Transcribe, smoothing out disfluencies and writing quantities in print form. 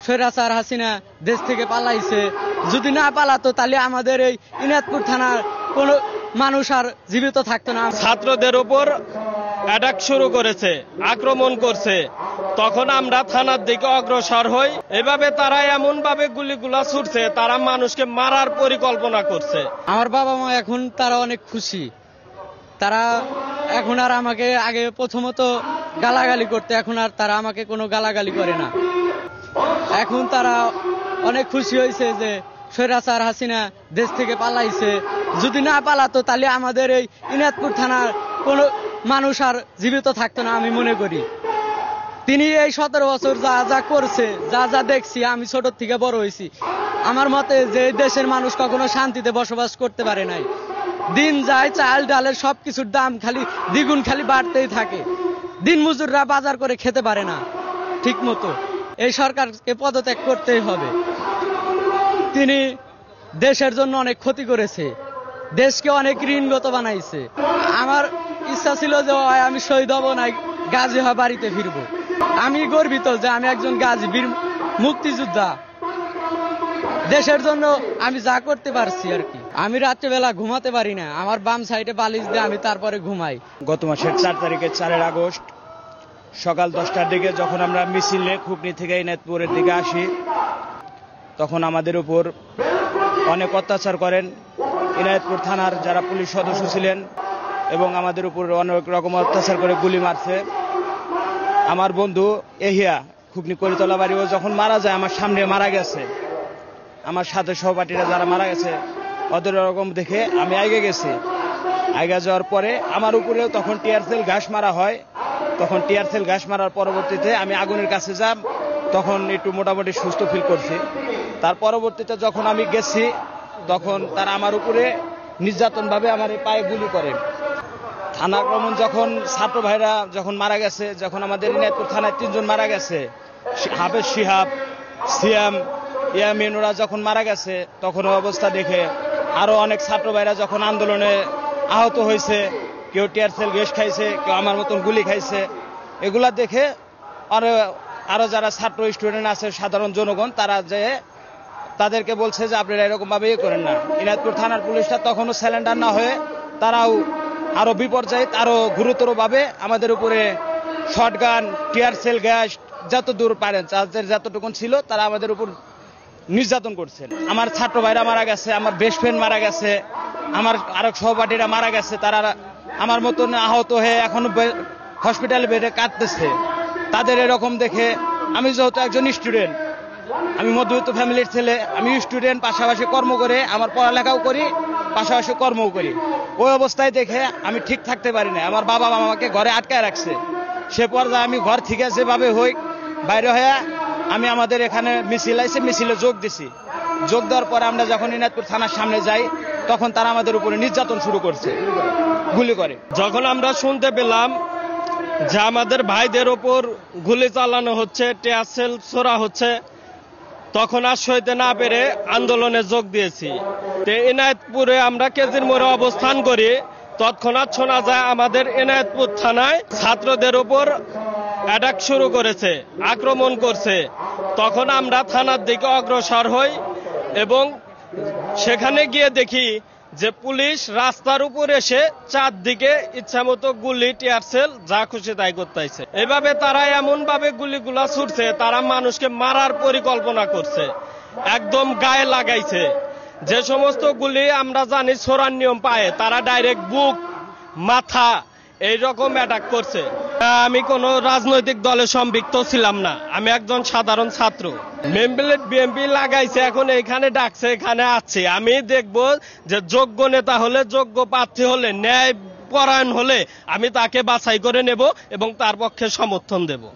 স্বৈরাচার হাসিনা দেশ থেকে পালাইছে। যদি না পালাতো তাহলে আমাদের এই ইনায়তপুর থানার কোনো মানুষ আর জীবিত থাকতো না। ছাত্রদের উপর অ্যাটাক শুরু করেছে, আক্রমণ করছে, তখন আমরা থানার দিকে অগ্রসর হই। এভাবে তারা এমন ভাবে গুলিগুলা ছুটছে, তারা মানুষকে মারার পরিকল্পনা করছে। আমার বাবা মা এখন তারা অনেক খুশি। তারা এখন আর আমাকে আগে প্রথমত গালাগালি করতে, এখন আর তারা আমাকে কোনো গালাগালি করে না। এখন তারা অনেক খুশি হয়েছে যে স্বৈরাচার হাসিনা দেশ থেকে পালাইছে। যদি না পালাতো তাহলে আমাদের এই ইনায়তপুর থানার কোনো মানুষ আর জীবিত থাকতো না আমি মনে করি। তিনি এই 17 বছর যা যা করছে, যা যা দেখছি, আমি ছোট থেকে বড় হয়েছি, আমার মতে যে দেশের মানুষ কখনো শান্তিতে বসবাস করতে পারে নাই। দিন যায়, চাল ডালের সবকিছুর দাম খালি দ্বিগুণ খালি বাড়তেই থাকে। দিন মজুররা বাজার করে খেতে পারে না ঠিক মতো। এই সরকারকে পদত্যাগ করতেই হবে। তিনি দেশের জন্য অনেক ক্ষতি করেছে, দেশকে অনেক ঋণগত বানাইছে। আমার ইচ্ছা ছিল যে আমি শহীদ হব না, গাজী হয়ে বাড়িতে ফিরবো। আমি গর্বিত যে আমি একজন গাজী, বীর মুক্তিযোদ্ধা। দেশের জন্য আমি যা করতে পারছি আর কি। আমি রাত্রেবেলা ঘুমাতে পারি না, আমার বাম সাইডে বালিশ দিয়ে আমি তারপরে ঘুমাই। গত মাসের 4 তারিখে 4 আগস্ট সকাল 10টার দিকে যখন আমরা মিছিলে খুবনি থেকে ইনায়তপুরের দিকে আসি, তখন আমাদের উপর অনেক অত্যাচার করেন ইনায়তপুর থানার যারা পুলিশ সদস্য ছিলেন, এবং আমাদের উপর অনেক রকম অত্যাচার করে গুলি মারছে। আমার বন্ধু এহিয়া খুবনি করিতলা বাড়ি, ও যখন মারা যায় আমার সামনে মারা গেছে। আমার সাথে সহপাঠীরা যারা মারা গেছে ওদের রকম দেখে আমি আগে গেছি। আগে যাওয়ার পরে আমার উপরেও তখন টিয়ারসেল ঘাস মারা হয়। তখন টিয়ারসেল ঘাস মারার পরবর্তীতে আমি আগুনের কাছে যাব, তখন একটু মোটামুটি সুস্থ ফিল করছি। তার পরবর্তীতে যখন আমি গেছি তখন তারা আমার উপরে নির্যাতনভাবে আমার এই পায়ে গুলি করে। থানা আক্রমণ যখন ছাত্র ভাইরা যখন মারা গেছে, যখন আমাদের ইনায়তপুর থানায় 3 জন মারা গেছে, হাফেজ শিহাব, সিয়াম, ইয়ামিন, ওরা যখন মারা গেছে, তখন অবস্থা দেখে আরো অনেক ছাত্র ভাইরা যখন আন্দোলনে আহত হয়েছে, কেউ টিয়ারসেল গ্যাস খাইছে, কেউ আমার মতন গুলি খাইছে, এগুলা দেখে আরো যারা ছাত্র স্টুডেন্ট আছে, সাধারণ জনগণ, তারা যে তাদেরকে বলছে যে আপনারা এরকম ভাবে করেন না। ইনায়তপুর থানার পুলিশটা তখনও স্যালেন্ডার না হয়ে তারাও আরো বিপর্যয়, আরো গুরুতর ভাবে আমাদের উপরে শটগান, টিয়ারসেল গ্যাস যত দূর পারেন তাদের যতটুকুন ছিল তারা আমাদের উপর নির্যাতন করছেন। আমার ছাত্র ভাইরা মারা গেছে, আমার বেস্ট ফ্রেন্ড মারা গেছে, আমার আরেক সহপাঠীরা মারা গেছে। তারা আমার মতন আহত হয়ে এখনো হসপিটালে বেডে কাঁদতেছে। তাদের এরকম দেখে আমি যেহেতু একজন স্টুডেন্ট, আমি মধ্যবিত্ত ফ্যামিলির ছেলে, আমি স্টুডেন্ট, পাশাপাশি কর্ম করে আমার পড়ালেখাও করি, পাশাপাশি কর্মও করি। ওই অবস্থায় দেখে আমি ঠিক থাকতে পারি না। আমার বাবা মা আমাকে ঘরে আটকায় রাখছে। সে পর্যায়ে আমি ঘর থেকে যেভাবে হই বাইরে হয়ে আমি আমাদের এখানে মিছিল আইছে, মিছিলে যোগ দিছি। যোগ দেওয়ার পরে আমরা যখন ইনায়তপুর থানার সামনে যাই, তখন তারা আমাদের উপরে নির্যাতন শুরু করছে, গুলি করে। যখন আমরা শুনতে পেলাম যে আমাদের ভাইদের ওপর গুলি চালানো হচ্ছে, টিয়ারসেল ছোড়া হচ্ছে, তখন আর সইতে না পেরে আন্দোলনে যোগ দিয়েছি। ইনায়তপুরে আমরা কেজির মোড়ে অবস্থান করি, তৎক্ষণাৎ শোনা যায় আমাদের ইনায়তপুর থানায় ছাত্রদের উপর অ্যাটাক শুরু করেছে, আক্রমণ করছে। তখন আমরা থানার দিকে অগ্রসর হই এবং সেখানে গিয়ে দেখি যে পুলিশ রাস্তার উপর এসে চারদিকে ইচ্ছামতো গুলি, টিয়ারসেল যা খুশি তাই করতেছে। এভাবে তারা এমন ভাবে গুলিগুলা ছুটছে, তারা মানুষকে মারার পরিকল্পনা করছে, একদম গায়ে লাগাইছে। যে সমস্ত গুলি আমরা জানি ছোড়ার নিয়ম পায়, তারা ডাইরেক্ট বুক, মাথা এইরকম অ্যাটাক করছে। আমি কোনো রাজনৈতিক দলে সম্পৃক্ত ছিলাম না, আমি একজন সাধারণ ছাত্র। মেমপ্লেট বিএমপি লাগাইছে, এখন এখানে ডাকছে, এখানে আছে। আমি দেখব যে যোগ্য নেতা হলে, যোগ্য প্রার্থী হলে, ন্যায় পরায়ণ হলে আমি তাকে বাছাই করে নেব এবং তার পক্ষে সমর্থন দেব।